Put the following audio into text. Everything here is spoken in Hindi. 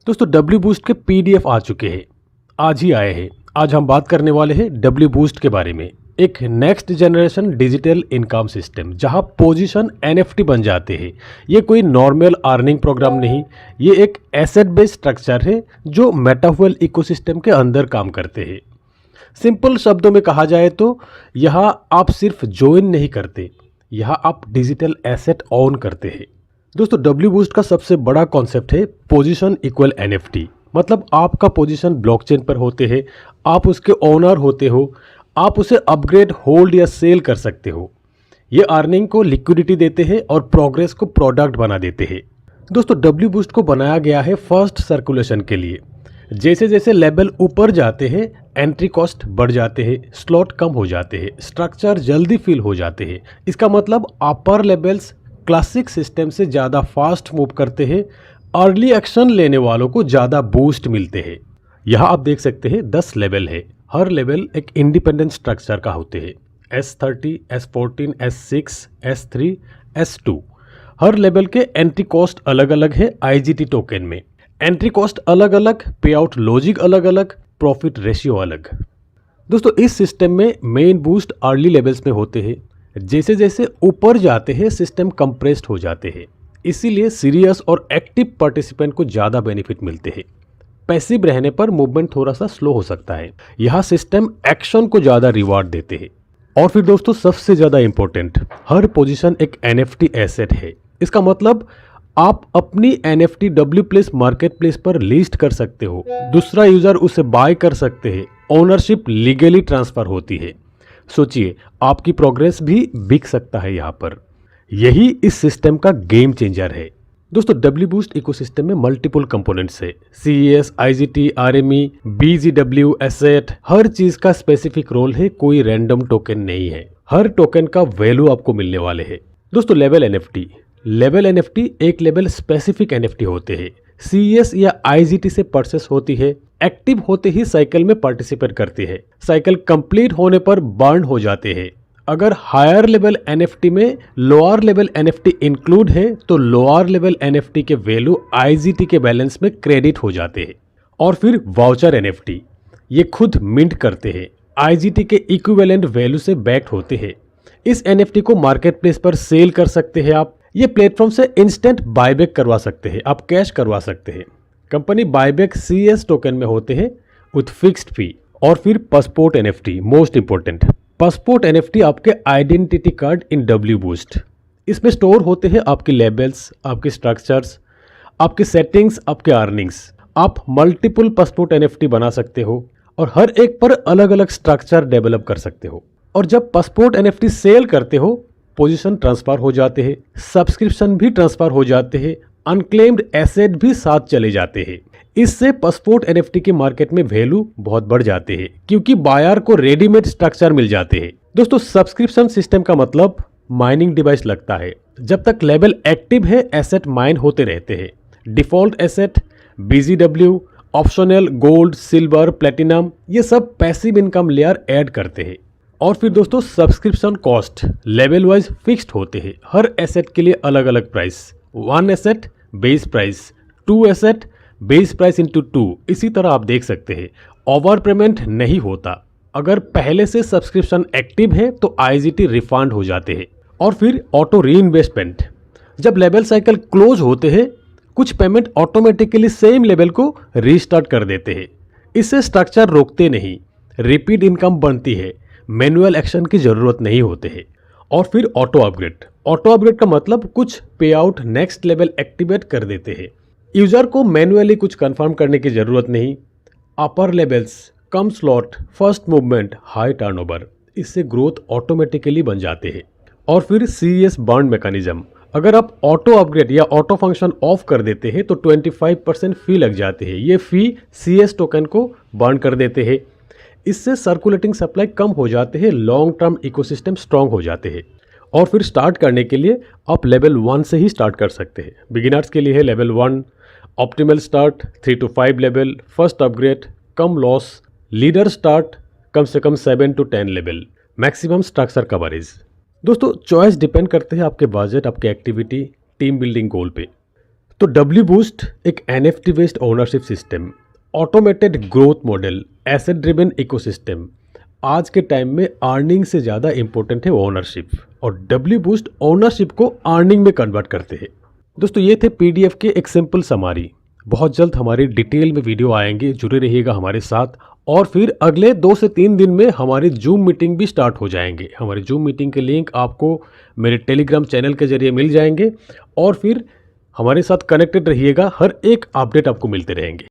दोस्तों डब्ल्यू बूस्ट के पीडीएफ आ चुके हैं, आज ही आए हैं। आज हम बात करने वाले हैं डब्ल्यू बूस्ट के बारे में। एक next generation digital income system जहां पोजीशन एनएफटी बन जाते हैं। ये कोई नॉर्मल अर्निंग प्रोग्राम नहीं, ये एक एसेट बेस्ड स्ट्रक्चर है जो मेटावर्ल्ड इकोसिस्टम के अंदर काम करते हैं। सिंपल शब्दों में कहा जाए तो यहाँ आप सिर्फ ज्वाइन नहीं करते, यहाँ आप डिजिटल एसेट ऑन करते हैं। दोस्तों डब्ल्यू बूस्ट का सबसे बड़ा कॉन्सेप्ट है पोजीशन इक्वल एनएफटी। मतलब आपका पोजीशन ब्लॉकचेन पर होते हैं, आप उसके ओनर होते हो, आप उसे अपग्रेड, होल्ड या सेल कर सकते हो। ये अर्निंग को लिक्विडिटी देते हैं और प्रोग्रेस को प्रोडक्ट बना देते हैं। दोस्तों डब्ल्यू बूस्ट को बनाया गया है फर्स्ट सर्कुलेशन के लिए। जैसे जैसे लेवल ऊपर जाते हैं एंट्री कॉस्ट बढ़ जाते हैं, स्लॉट कम हो जाते हैं, स्ट्रक्चर जल्दी फिल हो जाते हैं। इसका मतलब अपर लेवल्स क्लासिक सिस्टम से ज़्यादा फास्ट मूव करते हैं, अर्ली एक्शन लेने वालों को ज़्यादा बूस्ट मिलते हैं। यहाँ आप देख सकते हैं 10 लेवल है, हर लेवल एक इंडिपेंडेंट स्ट्रक्चर का होते हैं। S30, S14, S6, S3, S2। हर लेवल के एंट्री कॉस्ट अलग अलग है। IGT टोकन में एंट्री कॉस्ट अलग अलग, पे आउट लॉजिक अलग अलग, प्रॉफिट रेशियो अलग। दोस्तों इस सिस्टम में मेन बूस्ट अर्ली लेवल्स में होते हैं। जैसे जैसे ऊपर जाते हैं सिस्टम कंप्रेस्ड हो जाते हैं, इसीलिए सीरियस और एक्टिव पार्टिसिपेंट को ज़्यादा बेनिफिट मिलते हैं। पैसिव रहने पर मूवमेंट थोड़ा सा स्लो हो सकता है, यहाँ सिस्टम एक्शन को ज़्यादा रिवार्ड देते हैं। और फिर दोस्तों सबसे ज़्यादा इंपॉर्टेंट, हर पोजीशन एक NFT एसेट है। इसका मतलब आप अपनी NFT W place market place पर लिस्ट कर सकते हो, दूसरा यूजर उसे बाय कर सकते हैं, ओनरशिप लीगली ट्रांसफर होती है। सोचिए आपकी प्रोग्रेस भी बिक सकता है यहाँ पर। यही इस सिस्टम का गेम चेंजर है। दोस्तों डब्ल्यू बूस्ट इकोसिस्टम में मल्टीपल कंपोनेंट्स है। CES, IGT, RME, BGW, asset, हर चीज का स्पेसिफिक रोल है, कोई रैंडम टोकन नहीं है। हर टोकन का वैल्यू आपको मिलने वाले है। दोस्तों लेवल NFT एक लेवल स्पेसिफिक NFT होते हैं। CES या IGT से परचेस होती है, एक्टिव होते ही साइकिल में पार्टिसिपेट करती है, साइकिल कंप्लीट होने पर बर्न हो जाते हैं। अगर हायर लेवल NFT में लोअर लेवल NFT इंक्लूड है तो लोअर लेवल NFT के वैल्यू IGT के बैलेंस में क्रेडिट हो जाते हैं। और फिर वाउचर NFT, ये खुद मिंट करते हैं, IGT के इक्विवेलेंट वैल्यू से बैक्ड होते हैं। इस NFT को मार्केट प्लेस पर सेल कर सकते हैं आप। ये प्लेटफॉर्म से इंस्टेंट बायबैक करवा सकते हैं, आप कैश करवा सकते हैं। कंपनी बायबैक CS टोकन में होते हैं विथ फिक्स्ड फी। और फिर passport NFT, most important. Passport NFT आपके आइडेंटिटी कार्ड इन डब्ल्यू बूस्ट। इसमें स्टोर होते हैं आपके लेबल्स, आपके स्ट्रक्चर्स, आपके सेटिंग्स, आपके अर्निंग्स। आप मल्टीपल पासपोर्ट NFT बना सकते हो और हर एक पर अलग अलग स्ट्रक्चर डेवलप कर सकते हो। और जब पासपोर्ट NFT सेल करते हो, पोजीशन ट्रांसफर हो जाते हैं, सब्सक्रिप्शन भी ट्रांसफर हो जाते हैं, अनक्लेम्ड एसेट भी साथ चले जाते हैं। इससे पासपोर्ट NFT के मार्केट में वैल्यू बहुत बढ़ जाते हैं, क्योंकि बायर को रेडीमेड स्ट्रक्चर मिल जाते हैं। दोस्तों सब्सक्रिप्शन सिस्टम का मतलब माइनिंग डिवाइस लगता है। जब तक लेवल एक्टिव है एसेट माइन होते रहते हैं। Default asset, BGW, optional gold, silver, platinum, ये सब पैसिव इनकम लेयर ऐड करते हैं। और फिर दोस्तों subscription cost level wise fixed होते हैं, हर एसेट के लिए अलग अलग price. 1 asset base price, 2 asset base price into 2। इसी तरह आप देख सकते हैं ओवर पेमेंट नहीं होता। अगर पहले से सब्सक्रिप्शन एक्टिव है तो IGT रिफंड हो जाते हैं। और फिर ऑटो री इन्वेस्टमेंट, जब लेवल साइकिल क्लोज होते हैं कुछ पेमेंट ऑटोमेटिकली सेम लेवल को रीस्टार्ट कर देते हैं। इससे स्ट्रक्चर रोकते नहीं, रिपीट इनकम बनती है, मैनुअल एक्शन की जरूरत नहीं होते है। और फिर ऑटो अपग्रेड का मतलब कुछ पे आउट नेक्स्ट लेवल एक्टिवेट कर देते हैं। यूजर को मैनुअली कुछ कंफर्म करने की जरूरत नहीं। अपर लेवल्स, कम slot, first movement, high turnover, इससे ग्रोथ ऑटोमेटिकली बन जाते हैं। और फिर CES बर्न मैकेनिज्म, अगर आप ऑटो अपग्रेड या ऑटो फंक्शन ऑफ कर देते हैं तो 25% फी लग जाते हैं। ये फी CS टोकन को बर्न कर देते हैं। इससे सर्कुलेटिंग सप्लाई कम हो जाते हैं, लॉन्ग टर्म इकोसिस्टम स्ट्रांग हो जाते हैं। और फिर स्टार्ट करने के लिए आप लेवल 1 से ही स्टार्ट कर सकते हैं। बिगिनर्स के लिए है level 1, optimal start 3 to 5 level, first upgrade, कम लॉस, लीडर स्टार्ट कम से कम 7 to 10 level, maximum structure coverage. दोस्तों चॉइस डिपेंड करते हैं आपके बजट, आपके एक्टिविटी, टीम बिल्डिंग गोल पे। तो डब्ल्यू बूस्ट एक NFT based ownership system, automated growth model, asset driven ecosystem. आज के टाइम में अर्निंग से ज़्यादा इंपॉर्टेंट है ओनरशिप, और डब्ल्यू बूस्ट ओनरशिप को अर्निंग में कन्वर्ट करते हैं। दोस्तों ये थे पीडीएफ के एक सिंपल समरी। बहुत जल्द हमारी डिटेल में वीडियो आएंगे, जुड़े रहिएगा हमारे साथ। और फिर अगले 2 से 3 दिन में हमारी जूम मीटिंग भी स्टार्ट हो जाएंगे। हमारी जूम मीटिंग के लिंक आपको मेरे टेलीग्राम चैनल के जरिए मिल जाएंगे, और फिर हमारे साथ कनेक्टेड रहिएगा, हर एक अपडेट आपको मिलते रहेंगे।